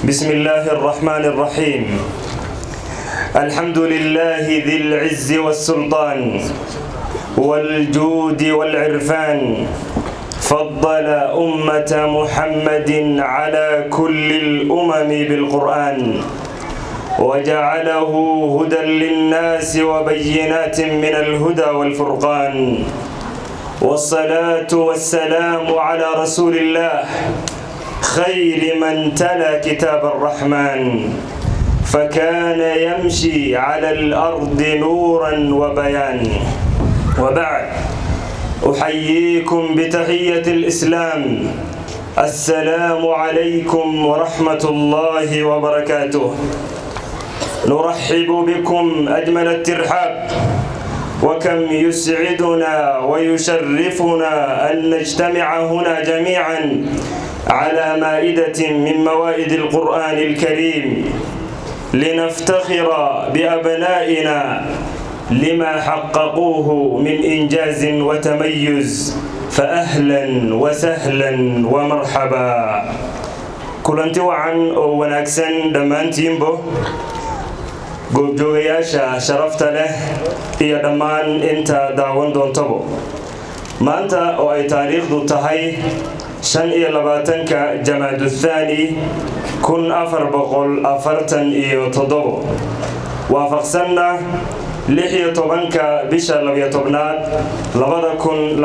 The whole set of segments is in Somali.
بسم الله الرحمن الرحيم. الحمد لله ذي العز والسلطان والجود والعرفان، فضل أمة محمد على كل الأمم بالقرآن، وجعله هدى للناس وبينات من الهدى والفرقان. والصلاة والسلام على رسول الله خير من تلا كتاب الرحمن، فكان يمشي على الأرض نورا وبيان. وبعد، أحييكم بتحية الإسلام، السلام عليكم ورحمة الله وبركاته. نرحب بكم أجمل الترحاب، وكم يسعدنا ويشرفنا أن نجتمع هنا جميعا على مائدة من موائد القرآن الكريم، لنفتخر بأبنائنا لما حققوه من إنجاز وتميز، فأهلا وسهلا ومرحبا. كلنتي وعن وناكسن دمانتين بو goobjoogayaasha sharafta leh iyo dhammaan inta daawan doontabo. maanta oo ay taariikhdu tahay 25 Jamaadu Thani 1447 waafaqsanna 16 bisha 12 2025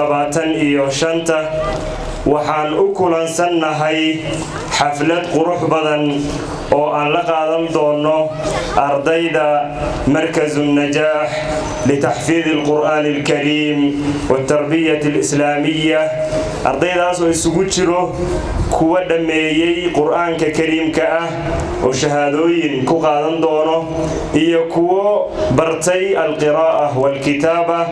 waxaan u kulansannahay xaflad qurux badan oo aan la qaadan doono ardayda مركز النجاح لتحفيظ القرآن الكريم والتربية الإسلامية. أرضيداس oo isugu jiro kuwa dhameeyay quraanka kariimka ah oo shahaadooyin ku qaadan doono iyo kuwa bartay alqiraa'ah walkitaaba.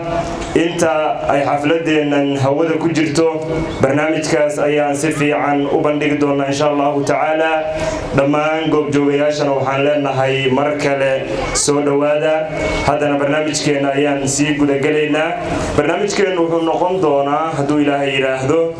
inta ay xafladeenan hawada ku jirto barnaamijkaas ayaan si fiican u bandhigi doonaa insha Allah ta'ala. dhammaan goobjoogayaashana waxaan leenahay mar kale soo dhawaada. haddana barnaamijkeena ayaan sii guda galaynaa. barnaamijkeenu wuxuu noqon doonaa hadduu Ilaahay yiraahdo